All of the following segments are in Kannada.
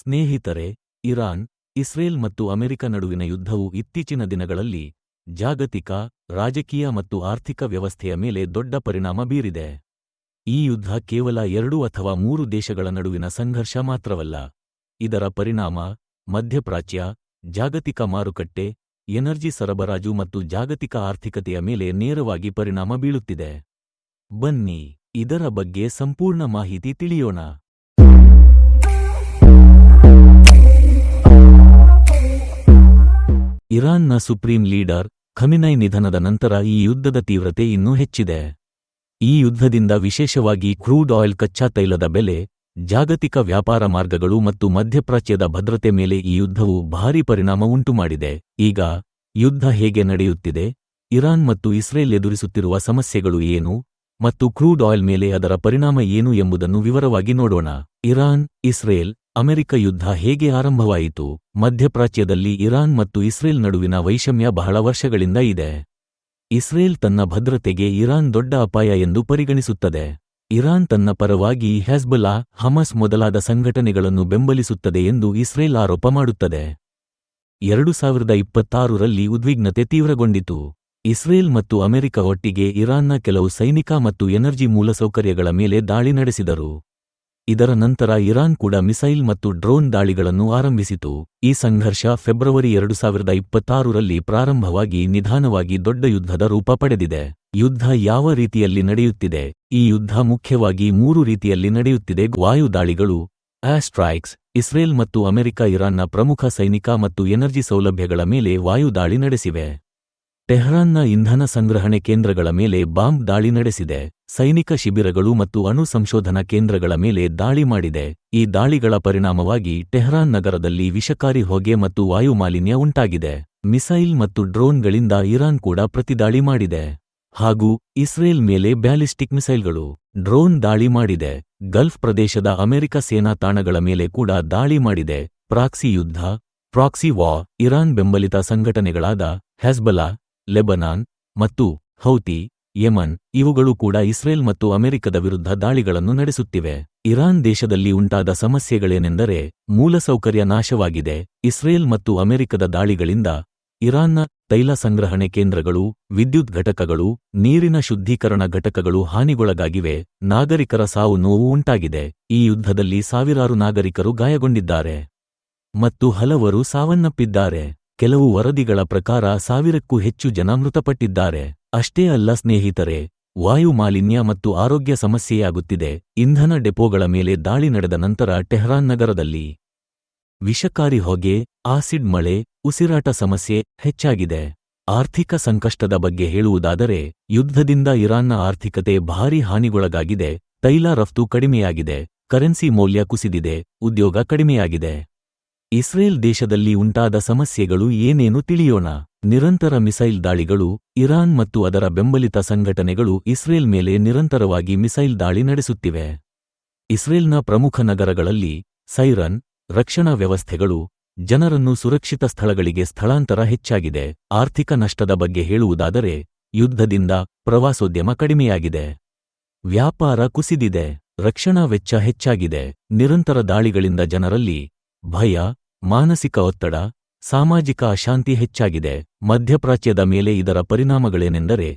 ಸ್ನೇಹಿತರೆ, ಇರಾನ್, ಇಸ್ರೇಲ್ ಮತ್ತು ಅಮೆರಿಕ ನಡುವಿನ ಯುದ್ಧವು ಇತ್ತೀಚಿನ ದಿನಗಳಲ್ಲಿ ಜಾಗತಿಕ, ರಾಜಕೀಯ ಮತ್ತು ಆರ್ಥಿಕ ವ್ಯವಸ್ಥೆಯ ಮೇಲೆ ದೊಡ್ಡ ಪರಿಣಾಮ ಬೀರಿದೆ. ಈ ಯುದ್ಧ ಕೇವಲ 2 ಅಥವಾ 3 ದೇಶಗಳ ನಡುವಿನ ಸಂಘರ್ಷ ಮಾತ್ರವಲ್ಲ. ಇದರ ಪರಿಣಾಮ ಮಧ್ಯಪ್ರಾಚ್ಯ, ಜಾಗತಿಕ ಮಾರುಕಟ್ಟೆ, ಎನರ್ಜಿ ಸರಬರಾಜು ಮತ್ತು ಜಾಗತಿಕ ಆರ್ಥಿಕತೆಯ ಮೇಲೆ ನೇರವಾಗಿ ಪರಿಣಾಮ ಬೀಳುತ್ತಿದೆ. ಬನ್ನಿ, ಇದರ ಬಗ್ಗೆ ಸಂಪೂರ್ಣ ಮಾಹಿತಿ ತಿಳಿಯೋಣ. ಇರಾನ್ನ ಸುಪ್ರೀಂ ಲೀಡರ್ ಖಮಿನೈ ನಿಧನದ ನಂತರ ಈ ಯುದ್ಧದ ತೀವ್ರತೆ ಇನ್ನೂ ಹೆಚ್ಚಿದೆ. ಈ ಯುದ್ಧದಿಂದ ವಿಶೇಷವಾಗಿ ಕ್ರೂಡ್ ಆಯಿಲ್ ಕಚ್ಚಾ ತೈಲದ ಬೆಲೆ, ಜಾಗತಿಕ ವ್ಯಾಪಾರ ಮಾರ್ಗಗಳು ಮತ್ತು ಮಧ್ಯಪ್ರಾಚ್ಯದ ಭದ್ರತೆ ಮೇಲೆ ಈ ಯುದ್ಧವು ಭಾರೀ ಪರಿಣಾಮ ಉಂಟುಮಾಡಿದೆ. ಈಗ ಯುದ್ಧ ಹೇಗೆ ನಡೆಯುತ್ತಿದೆ, ಇರಾನ್ ಮತ್ತು ಇಸ್ರೇಲ್ ಎದುರಿಸುತ್ತಿರುವ ಸಮಸ್ಯೆಗಳು ಏನು ಮತ್ತು ಕ್ರೂಡ್ ಆಯಿಲ್ ಮೇಲೆ ಅದರ ಪರಿಣಾಮ ಏನು ಎಂಬುದನ್ನು ವಿವರವಾಗಿ ನೋಡೋಣ. ಇರಾನ್, ಇಸ್ರೇಲ್, ಅಮೆರಿಕ ಯುದ್ಧ ಹೇಗೆ ಆರಂಭವಾಯಿತು? ಮಧ್ಯಪ್ರಾಚ್ಯದಲ್ಲಿ ಇರಾನ್ ಮತ್ತು ಇಸ್ರೇಲ್ ನಡುವಿನ ವೈಷಮ್ಯ ಬಹಳ ವರ್ಷಗಳಿಂದ ಇದೆ. ಇಸ್ರೇಲ್ ತನ್ನ ಭದ್ರತೆಗೆ ಇರಾನ್ ದೊಡ್ಡ ಅಪಾಯ ಎಂದು ಪರಿಗಣಿಸುತ್ತದೆ. ಇರಾನ್ ತನ್ನ ಪರವಾಗಿ ಹೆಜ್ಬೊಲ್ಲಾ, ಹಮಸ್ ಮೊದಲಾದ ಸಂಘಟನೆಗಳನ್ನು ಬೆಂಬಲಿಸುತ್ತದೆ ಎಂದು ಇಸ್ರೇಲ್ ಆರೋಪ ಮಾಡುತ್ತದೆ. 2026ರಲ್ಲಿ ಉದ್ವಿಗ್ನತೆ ತೀವ್ರಗೊಂಡಿತು. ಇಸ್ರೇಲ್ ಮತ್ತು ಅಮೆರಿಕ ಒಟ್ಟಿಗೆ ಇರಾನ್ನ ಕೆಲವು ಸೈನಿಕ ಮತ್ತು ಎನರ್ಜಿ ಮೂಲಸೌಕರ್ಯಗಳ ಮೇಲೆ ದಾಳಿ ನಡೆಸಿದರು. ಇದರ ನಂತರ ಇರಾನ್ ಕೂಡ ಮಿಸೈಲ್ ಮತ್ತು ಡ್ರೋನ್ ದಾಳಿಗಳನ್ನು ಆರಂಭಿಸಿತು. ಈ ಸಂಘರ್ಷ ಫೆಬ್ರವರಿ 2026ರಲ್ಲಿ ಪ್ರಾರಂಭವಾಗಿ ನಿಧಾನವಾಗಿ ದೊಡ್ಡ ಯುದ್ಧದ ರೂಪ ಪಡೆದಿದೆ. ಯುದ್ಧ ಯಾವ ರೀತಿಯಲ್ಲಿ ನಡೆಯುತ್ತಿದೆ? ಈ ಯುದ್ಧ ಮುಖ್ಯವಾಗಿ 3 ರೀತಿಯಲ್ಲಿ ನಡೆಯುತ್ತಿದೆ. ವಾಯು ದಾಳಿಗಳು, ಏರ್ ಸ್ಟ್ರೈಕ್ಸ್. ಇಸ್ರೇಲ್ ಮತ್ತು ಅಮೆರಿಕ ಇರಾನ್ನ ಪ್ರಮುಖ ಸೈನಿಕ ಮತ್ತು ಎನರ್ಜಿ ಸೌಲಭ್ಯಗಳ ಮೇಲೆ ವಾಯು ದಾಳಿ ನಡೆಸಿವೆ. ಟೆಹರಾನ್ನ ಇಂಧನ ಸಂಗ್ರಹಣೆ ಕೇಂದ್ರಗಳ ಮೇಲೆ ಬಾಂಬ್ ದಾಳಿ ನಡೆಸಿದೆ. ಸೈನಿಕ ಶಿಬಿರಗಳು ಮತ್ತು ಅಣು ಸಂಶೋಧನಾ ಕೇಂದ್ರಗಳ ಮೇಲೆ ದಾಳಿ ಮಾಡಿದೆ. ಈ ದಾಳಿಗಳ ಪರಿಣಾಮವಾಗಿ ಟೆಹರಾನ್ ನಗರದಲ್ಲಿ ವಿಷಕಾರಿ ಹೊಗೆ ಮತ್ತು ವಾಯು ಮಾಲಿನ್ಯ ಉಂಟಾಗಿದೆ. ಮಿಸೈಲ್ ಮತ್ತು ಡ್ರೋನ್ಗಳಿಂದ ಇರಾನ್ ಕೂಡ ಪ್ರತಿದಾಳಿ ಮಾಡಿದೆ. ಹಾಗೂ ಇಸ್ರೇಲ್ ಮೇಲೆ ಬ್ಯಾಲಿಸ್ಟಿಕ್ ಮಿಸೈಲ್ಗಳು, ಡ್ರೋನ್ ದಾಳಿ ಮಾಡಿದೆ. ಗಲ್ಫ್ ಪ್ರದೇಶದ ಅಮೆರಿಕ ಸೇನಾ ತಾಣಗಳ ಮೇಲೆ ಕೂಡ ದಾಳಿ ಮಾಡಿದೆ. ಪ್ರಾಕ್ಸಿ ಯುದ್ಧ, ಪ್ರಾಕ್ಸಿ ವಾರ್. ಇರಾನ್ ಬೆಂಬಲಿತ ಸಂಘಟನೆಗಳಾದ ಹೆಜ್ಬೊಲ್ಲಾ, ಲೆಬನಾನ್ ಮತ್ತು ಹೌತಿ, ಯೆಮನ್ ಇವುಗಳು ಕೂಡ ಇಸ್ರೇಲ್ ಮತ್ತು ಅಮೆರಿಕದ ವಿರುದ್ಧ ದಾಳಿಗಳನ್ನು ನಡೆಸುತ್ತಿವೆ. ಇರಾನ್ ದೇಶದಲ್ಲಿ ಉಂಟಾದ ಸಮಸ್ಯೆಗಳೇನೆಂದರೆ ಮೂಲಸೌಕರ್ಯ ನಾಶವಾಗಿದೆ. ಇಸ್ರೇಲ್ ಮತ್ತು ಅಮೆರಿಕದ ದಾಳಿಗಳಿಂದ ಇರಾನ್ನ ತೈಲ ಸಂಗ್ರಹಣೆ ಕೇಂದ್ರಗಳು, ವಿದ್ಯುತ್ ಘಟಕಗಳು, ನೀರಿನ ಶುದ್ಧೀಕರಣ ಘಟಕಗಳು ಹಾನಿಗೊಳಗಾಗಿವೆ. ನಾಗರಿಕರ ಸಾವು ನೋವು ಉಂಟಾಗಿದೆ. ಈ ಯುದ್ಧದಲ್ಲಿ ಸಾವಿರಾರು ನಾಗರಿಕರು ಗಾಯಗೊಂಡಿದ್ದಾರೆ ಮತ್ತು ಹಲವರು ಸಾವನ್ನಪ್ಪಿದ್ದಾರೆ. ಕೆಲವು ವರದಿಗಳ ಪ್ರಕಾರ 1000ಕ್ಕೂ ಹೆಚ್ಚು ಜನ ಮೃತಪಟ್ಟಿದ್ದಾರೆ. ಅಷ್ಟೇ ಅಲ್ಲ ಸ್ನೇಹಿತರೆ, ವಾಯು ಮಾಲಿನ್ಯ ಮತ್ತು ಆರೋಗ್ಯ ಸಮಸ್ಯೆಯಾಗುತ್ತಿದೆ. ಇಂಧನ ಡೆಪೋಗಳ ಮೇಲೆ ದಾಳಿ ನಡೆದ ನಂತರ ಟೆಹರಾನ್ ನಗರದಲ್ಲಿ ವಿಷಕಾರಿ ಹೊಗೆ, ಆಸಿಡ್ ಮಳೆ, ಉಸಿರಾಟ ಸಮಸ್ಯೆ ಹೆಚ್ಚಾಗಿದೆ. ಆರ್ಥಿಕ ಸಂಕಷ್ಟದ ಬಗ್ಗೆ ಹೇಳುವುದಾದರೆ, ಯುದ್ಧದಿಂದ ಇರಾನ್ನ ಆರ್ಥಿಕತೆ ಭಾರೀ ಹಾನಿಗೊಳಗಾಗಿದೆ. ತೈಲ ರಫ್ತು ಕಡಿಮೆಯಾಗಿದೆ, ಕರೆನ್ಸಿ ಮೌಲ್ಯ ಕುಸಿದಿದೆ, ಉದ್ಯೋಗ ಕಡಿಮೆಯಾಗಿದೆ. ಇಸ್ರೇಲ್ ದೇಶದಲ್ಲಿ ಉಂಟಾದ ಸಮಸ್ಯೆಗಳು ಏನೇನು ತಿಳಿಯೋಣ. ನಿರಂತರ ಮಿಸೈಲ್ ದಾಳಿಗಳು. ಇರಾನ್ ಮತ್ತು ಅದರ ಬೆಂಬಲಿತ ಸಂಘಟನೆಗಳು ಇಸ್ರೇಲ್ ಮೇಲೆ ನಿರಂತರವಾಗಿ ಮಿಸೈಲ್ ದಾಳಿ ನಡೆಸುತ್ತಿವೆ. ಇಸ್ರೇಲ್ನ ಪ್ರಮುಖ ನಗರಗಳಲ್ಲಿ ಸೈರನ್, ರಕ್ಷಣಾ ವ್ಯವಸ್ಥೆಗಳು, ಜನರನ್ನು ಸುರಕ್ಷಿತ ಸ್ಥಳಗಳಿಗೆ ಸ್ಥಳಾಂತರ ಹೆಚ್ಚಾಗಿದೆ. ಆರ್ಥಿಕ ನಷ್ಟದ ಬಗ್ಗೆ ಹೇಳುವುದಾದರೆ, ಯುದ್ಧದಿಂದ ಪ್ರವಾಸೋದ್ಯಮ ಕಡಿಮೆಯಾಗಿದೆ, ವ್ಯಾಪಾರ ಕುಸಿದಿದೆ, ರಕ್ಷಣಾ ವೆಚ್ಚ ಹೆಚ್ಚಾಗಿದೆ. ನಿರಂತರ ದಾಳಿಗಳಿಂದ ಜನರಲ್ಲಿ ಭಯ, ಮಾನಸಿಕ ಒತ್ತಡ, ಸಾಮಾಜಿಕ ಅಶಾಂತಿ ಹೆಚ್ಚಾಗಿದೆ. ಮಧ್ಯಪ್ರಾಚ್ಯದ ಮೇಲೆ ಇದರ ಪರಿಣಾಮಗಳೇನೆಂದರೆ,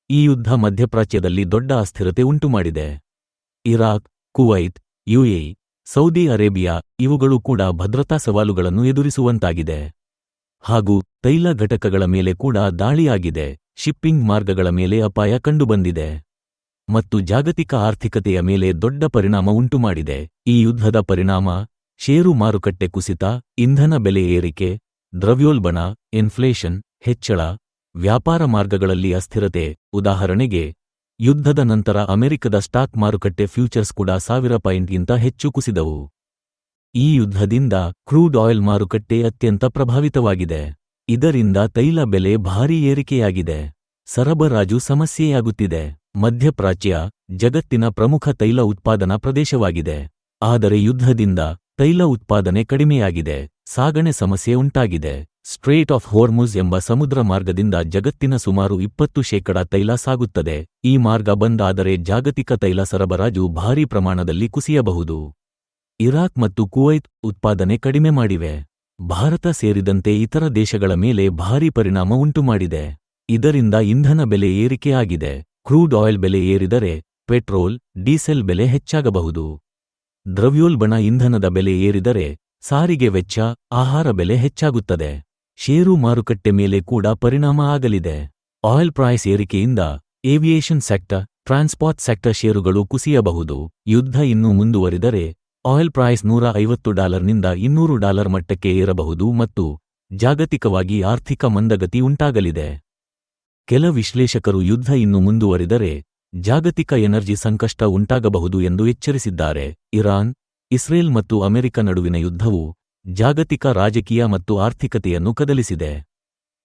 ಈ ಯುದ್ಧ ಮಧ್ಯಪ್ರಾಚ್ಯದಲ್ಲಿ ದೊಡ್ಡ ಅಸ್ಥಿರತೆ ಉಂಟುಮಾಡಿದೆ. Iraq, Kuwait, UAE, Saudi Arabia ಇವುಗಳು ಕೂಡ ಭದ್ರತಾ ಸವಾಲುಗಳನ್ನು ಎದುರಿಸುವಂತಾಗಿದೆ. ಹಾಗೂ ತೈಲ ಘಟಕಗಳ ಮೇಲೆ ಕೂಡ ದಾಳಿಯಾಗಿದೆ. ಶಿಪ್ಪಿಂಗ್ ಮಾರ್ಗಗಳ ಮೇಲೆ ಅಪಾಯ ಕಂಡುಬಂದಿದೆ ಮತ್ತು ಜಾಗತಿಕ ಆರ್ಥಿಕತೆಯ ಮೇಲೆ ದೊಡ್ಡ ಪರಿಣಾಮ ಉಂಟುಮಾಡಿದೆ. ಈ ಯುದ್ಧದ ಪರಿಣಾಮ ಷೇರು ಮಾರುಕಟ್ಟೆ ಕುಸಿತ, ಇಂಧನ ಬೆಲೆ ಏರಿಕೆ, ದ್ರವ್ಯೋಲ್ಬಣ, ಇನ್ಫ್ಲೇಷನ್ ಹೆಚ್ಚಳ, ವ್ಯಾಪಾರ ಮಾರ್ಗಗಳಲ್ಲಿ ಅಸ್ಥಿರತೆ. ಉದಾಹರಣೆಗೆ, ಯುದ್ಧದ ನಂತರ ಅಮೆರಿಕದ ಸ್ಟಾಕ್ ಮಾರುಕಟ್ಟೆ ಫ್ಯೂಚರ್ಸ್ ಕೂಡ 1000 ಪಾಯಿಂಟ್ಗಿಂತ ಹೆಚ್ಚು ಕುಸಿದವು. ಈ ಯುದ್ಧದಿಂದ ಕ್ರೂಡ್ ಆಯಿಲ್ ಮಾರುಕಟ್ಟೆ ಅತ್ಯಂತ ಪ್ರಭಾವಿತವಾಗಿದೆ. ಇದರಿಂದ ತೈಲ ಬೆಲೆ ಭಾರೀ ಏರಿಕೆಯಾಗಿದೆ. ಸರಬರಾಜು ಸಮಸ್ಯೆಯಾಗುತ್ತಿದೆ. ಮಧ್ಯಪ್ರಾಚ್ಯ ಜಗತ್ತಿನ ಪ್ರಮುಖ ತೈಲ ಉತ್ಪಾದನಾ ಪ್ರದೇಶವಾಗಿದೆ. ಆದರೆ ಯುದ್ಧದಿಂದ ತೈಲ ಉತ್ಪಾದನೆ ಕಡಿಮೆಯಾಗಿದೆ. ಸಾಗಣೆ ಸಮಸ್ಯೆ ಉಂಟಾಗಿದೆ. ಸ್ಟ್ರೇಟ್ ಆಫ್ ಹೋರ್ಮುಜ್ ಎಂಬ ಸಮುದ್ರ ಮಾರ್ಗದಿಂದ ಜಗತ್ತಿನ ಸುಮಾರು 20% ತೈಲ ಸಾಗುತ್ತದೆ. ಈ ಮಾರ್ಗ ಬಂದ್ ಆದರೆ ಜಾಗತಿಕ ತೈಲ ಸರಬರಾಜು ಭಾರೀ ಪ್ರಮಾಣದಲ್ಲಿ ಕುಸಿಯಬಹುದು. ಇರಾಕ್ ಮತ್ತು ಕುವೈತ್ ಉತ್ಪಾದನೆ ಕಡಿಮೆ ಮಾಡಿವೆ. ಭಾರತ ಸೇರಿದಂತೆ ಇತರ ದೇಶಗಳ ಮೇಲೆ ಭಾರೀ ಪರಿಣಾಮ ಉಂಟುಮಾಡಿದೆ. ಇದರಿಂದ ಇಂಧನ ಬೆಲೆ ಏರಿಕೆಯಾಗಿದೆ. ಕ್ರೂಡ್ ಆಯಿಲ್ ಬೆಲೆ ಏರಿದರೆ ಪೆಟ್ರೋಲ್, ಡೀಸೆಲ್ ಬೆಲೆ ಹೆಚ್ಚಾಗಬಹುದು. ದ್ರವ್ಯೋಲ್ಬಣ ಇಂಧನದ ಬೆಲೆ ಏರಿದರೆ ಸಾರಿಗೆ ವೆಚ್ಚ, ಆಹಾರ ಬೆಲೆ ಹೆಚ್ಚಾಗುತ್ತದೆ. ಷೇರು ಮಾರುಕಟ್ಟೆ ಮೇಲೆ ಕೂಡ ಪರಿಣಾಮ ಆಗಲಿದೆ. ಆಯಿಲ್ ಪ್ರೈಸ್ ಏರಿಕೆಯಿಂದ ಏವಿಯೇಷನ್ ಸೆಕ್ಟರ್, ಟ್ರಾನ್ಸ್ಪೋರ್ಟ್ ಸೆಕ್ಟರ್ ಷೇರುಗಳು ಕುಸಿಯಬಹುದು. ಯುದ್ಧ ಇನ್ನೂ ಮುಂದುವರಿದರೆ ಆಯಿಲ್ ಪ್ರೈಸ್ $150ನಿಂದ $200 ಮಟ್ಟಕ್ಕೆ ಏರಬಹುದು ಮತ್ತು ಜಾಗತಿಕವಾಗಿ ಆರ್ಥಿಕ ಮಂದಗತಿ ಉಂಟಾಗಲಿದೆ. ಕೆಲ ವಿಶ್ಲೇಷಕರು ಯುದ್ಧ ಇನ್ನು ಮುಂದುವರಿದರೆ ಜಾಗತಿಕ ಎನರ್ಜಿ ಸಂಕಷ್ಟ ಉಂಟಾಗಬಹುದು ಎಂದು ಎಚ್ಚರಿಸಿದ್ದಾರೆ. ಇರಾನ್, ಇಸ್ರೇಲ್ ಮತ್ತು ಅಮೆರಿಕ ನಡುವಿನ ಯುದ್ಧವು ಜಾಗತಿಕ ರಾಜಕೀಯ ಮತ್ತು ಆರ್ಥಿಕತೆಯನ್ನು ಕದಲಿಸಿದೆ.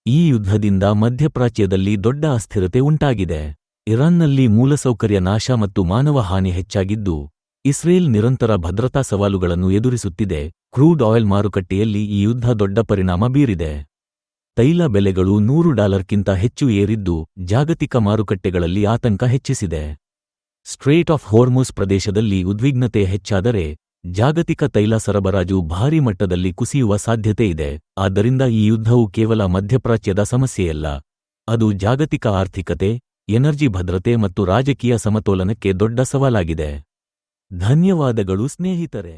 ಈ ಯುದ್ಧದಿಂದ ಮಧ್ಯಪ್ರಾಚ್ಯದಲ್ಲಿ ದೊಡ್ಡ ಅಸ್ಥಿರತೆ ಉಂಟಾಗಿದೆ. ಇರಾನ್ನಲ್ಲಿ ಮೂಲಸೌಕರ್ಯ ನಾಶ ಮತ್ತು ಮಾನವ ಹಾನಿ ಹೆಚ್ಚಾಗಿದ್ದು, ಇಸ್ರೇಲ್ ನಿರಂತರ ಭದ್ರತಾ ಸವಾಲುಗಳನ್ನು ಎದುರಿಸುತ್ತಿದೆ. ಕ್ರೂಡ್ ಆಯಿಲ್ ಮಾರುಕಟ್ಟೆಯಲ್ಲಿ ಈ ಯುದ್ಧ ದೊಡ್ಡ ಪರಿಣಾಮ ಬೀರಿದೆ. ತೈಲ ಬೆಲೆಗಳು $100ಕ್ಕಿಂತ ಹೆಚ್ಚು ಏರಿದ್ದು ಜಾಗತಿಕ ಮಾರುಕಟ್ಟೆಗಳಲ್ಲಿ ಆತಂಕ ಹೆಚ್ಚಿಸಿದೆ. ಸ್ಟ್ರೇಟ್ ಆಫ್ ಹೋರ್ಮುಜ್ ಪ್ರದೇಶದಲ್ಲಿ ಉದ್ವಿಗ್ನತೆ ಹೆಚ್ಚಾದರೆ ಜಾಗತಿಕ ತೈಲ ಸರಬರಾಜು ಭಾರೀ ಮಟ್ಟದಲ್ಲಿ ಕುಸಿಯುವ ಸಾಧ್ಯತೆ ಇದೆ. ಆದ್ದರಿಂದ ಈ ಯುದ್ಧವು ಕೇವಲ ಮಧ್ಯಪ್ರಾಚ್ಯದ ಸಮಸ್ಯೆಯಲ್ಲ, ಅದು ಜಾಗತಿಕ ಆರ್ಥಿಕತೆ, ಎನರ್ಜಿ ಭದ್ರತೆ ಮತ್ತು ರಾಜಕೀಯ ಸಮತೋಲನಕ್ಕೆ ದೊಡ್ಡ ಸವಾಲಾಗಿದೆ. ಧನ್ಯವಾದಗಳು ಸ್ನೇಹಿತರೆ.